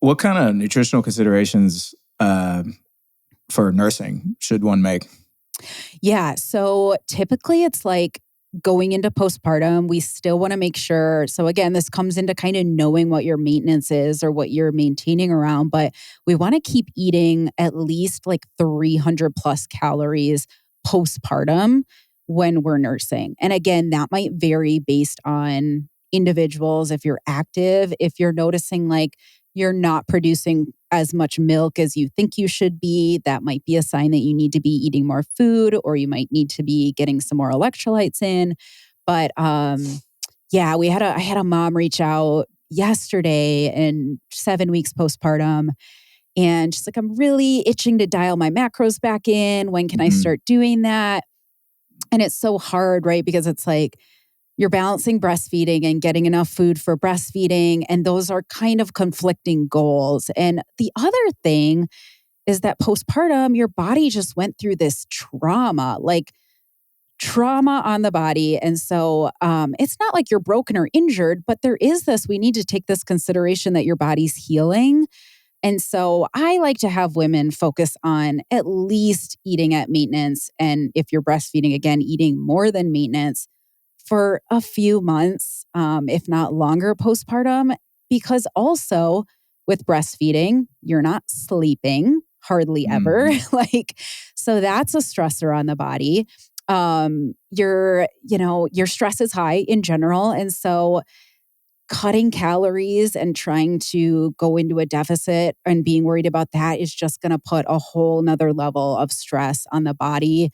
What kind of nutritional considerations for nursing should one make? Yeah. So typically it's like going into postpartum, we still want to make sure. So again, this comes into kind of knowing what your maintenance is or what you're maintaining around, but we want to keep eating at least like 300 plus calories postpartum when we're nursing. And again, that might vary based on individuals. If you're active, if you're noticing like you're not producing as much milk as you think you should be, that might be a sign that you need to be eating more food, or you might need to be getting some more electrolytes in. But yeah, I had a mom reach out yesterday and 7 weeks postpartum. And she's like, I'm really itching to dial my macros back in. When can I start doing that? And it's so hard, right? Because it's like, you're balancing breastfeeding and getting enough food for breastfeeding. And those are kind of conflicting goals. And the other thing is that postpartum, your body just went through this trauma, like trauma on the body. And so it's not like you're broken or injured, but there is this, we need to take this consideration that your body's healing. And so I like to have women focus on at least eating at maintenance. And if you're breastfeeding, again, eating more than maintenance for a few months, if not longer postpartum, because also with breastfeeding, you're not sleeping hardly ever. Like, so that's a stressor on the body. Your stress is high in general. And so cutting calories and trying to go into a deficit and being worried about that is just going to put a whole nother level of stress on the body.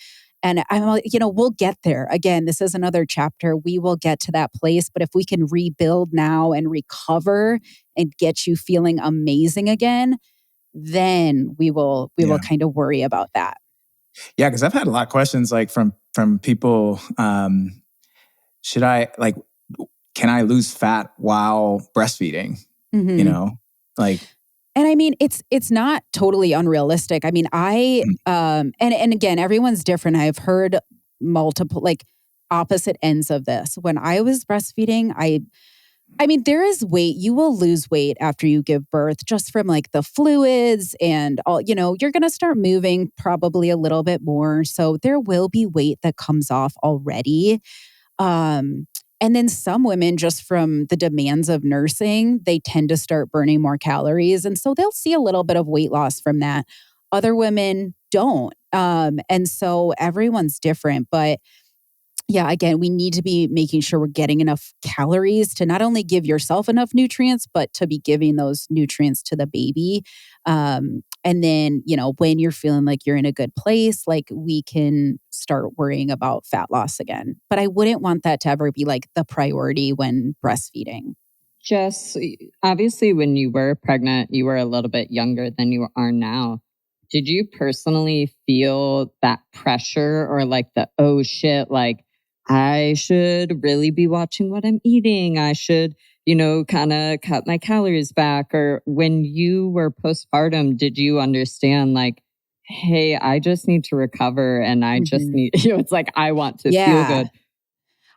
And I'm like, we'll get there. Again, this is another chapter. We will get to that place. But if we can rebuild now and recover and get you feeling amazing again, then we will kind of worry about that. Yeah, because I've had a lot of questions like from people. Should I can I lose fat while breastfeeding? And I mean, it's not totally unrealistic. I mean, and again, everyone's different. I've heard multiple like opposite ends of this. When I was breastfeeding, I mean, there is weight. You will lose weight after you give birth just from like the fluids and all, you're going to start moving probably a little bit more. So there will be weight that comes off already. And then some women, just from the demands of nursing, they tend to start burning more calories. And so they'll see a little bit of weight loss from that. Other women don't. And so everyone's different. But yeah, again, we need to be making sure we're getting enough calories to not only give yourself enough nutrients, but to be giving those nutrients to the baby. And then, when you're feeling like you're in a good place, like we can start worrying about fat loss again. But I wouldn't want that to ever be like the priority when breastfeeding. Jess, obviously when you were pregnant, you were a little bit younger than you are now. Did you personally feel that pressure or like oh shit, like I should really be watching what I'm eating. I should, kind of cut my calories back. Or when you were postpartum, did you understand like, hey, I just need to recover and I just need, it's like, I want to feel good.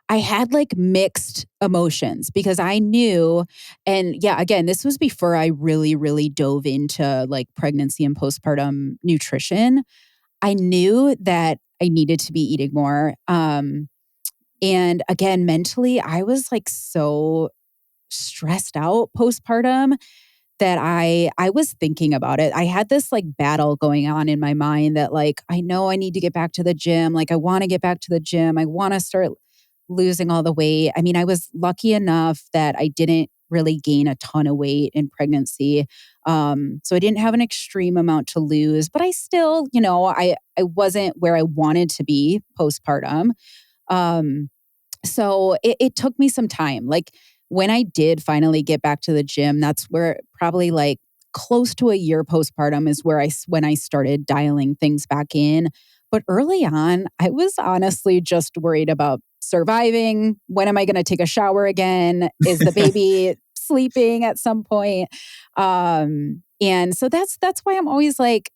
I had like mixed emotions because I knew, and yeah, again, this was before I really, really dove into like pregnancy and postpartum nutrition. I knew that I needed to be eating more. And again, mentally, I was like so stressed out postpartum that I was thinking about it. I had this like battle going on in my mind that like, I know I need to get back to the gym. Like I want to get back to the gym. I want to start losing all the weight. I mean, I was lucky enough that I didn't really gain a ton of weight in pregnancy. So I didn't have an extreme amount to lose, but I still, I wasn't where I wanted to be postpartum. So it took me some time. Like when I did finally get back to the gym, that's where probably like close to a year postpartum is when I started dialing things back in. But early on, I was honestly just worried about surviving. When am I going to take a shower again? Is the baby sleeping at some point? And so that's why I'm always like,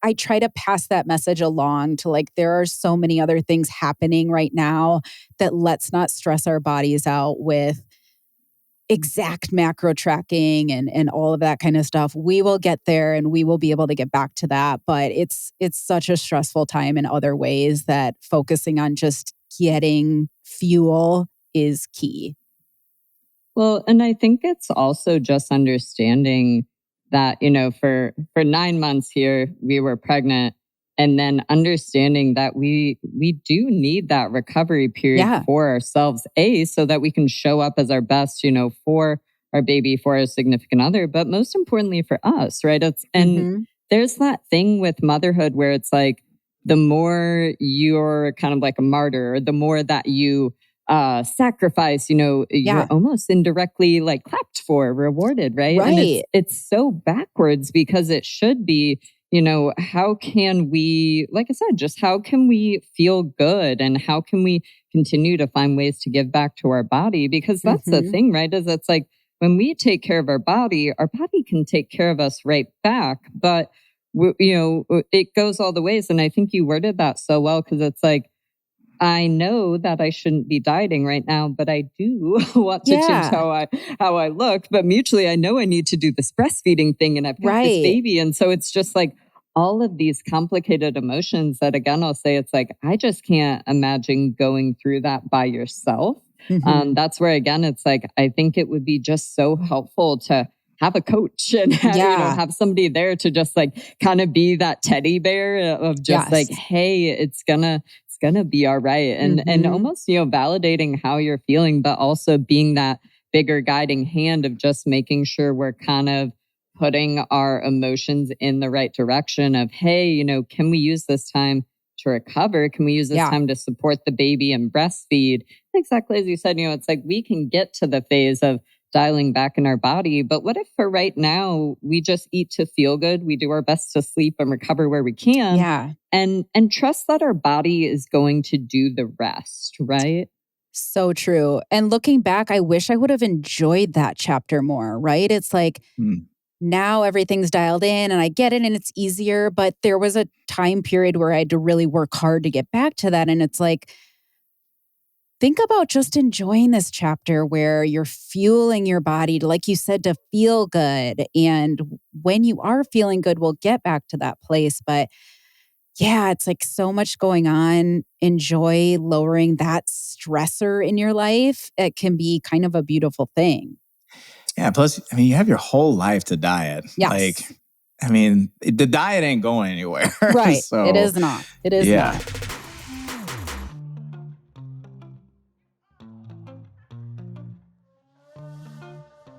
I try to pass that message along to like, there are so many other things happening right now that let's not stress our bodies out with exact macro tracking and all of that kind of stuff. We will get there and we will be able to get back to that. But it's such a stressful time in other ways that focusing on just getting fuel is key. Well, and I think it's also just understanding that, for 9 months here, we were pregnant, and then understanding that we do need that recovery period for ourselves, so that we can show up as our best, for our baby, for our significant other, but most importantly for us, right? And there's that thing with motherhood where it's like, the more you're kind of like a martyr, or the more that you sacrifice, you're almost indirectly like clapped for, rewarded, right? And it's so backwards, because it should be, how can we, like I said, just how can we feel good, and how can we continue to find ways to give back to our body? Because that's the thing, right? Is it's like, when we take care of our body can take care of us right back. But it goes all the ways. And I think you worded that so well, because it's like, I know that I shouldn't be dieting right now, but I do want to change how I look. But mutually, I know I need to do this breastfeeding thing, and I've got this baby. And so it's just like all of these complicated emotions that, again, I'll say, it's like, I just can't imagine going through that by yourself. That's where, again, it's like, I think it would be just so helpful to have a coach and have somebody there to just like kind of be that teddy bear of just like, hey, it's gonna be all right. And almost, validating how you're feeling, but also being that bigger guiding hand of just making sure we're kind of putting our emotions in the right direction of, hey, can we use this time to recover? Can we use this time to support the baby and breastfeed? Exactly as you said, it's like, we can get to the phase of dialing back in our body. But what if for right now, we just eat to feel good? We do our best to sleep and recover where we can. Yeah. And trust that our body is going to do the rest, right? So true. And looking back, I wish I would have enjoyed that chapter more, right? It's like, now everything's dialed in and I get it and it's easier. But there was a time period where I had to really work hard to get back to that. And it's like, think about just enjoying this chapter where you're fueling your body, to, like you said, to feel good. And when you are feeling good, we'll get back to that place. But yeah, it's like so much going on. Enjoy lowering that stressor in your life. It can be kind of a beautiful thing. Yeah. Plus, you have your whole life to diet. Yes. The diet ain't going anywhere. Right. So, it is not. It is not.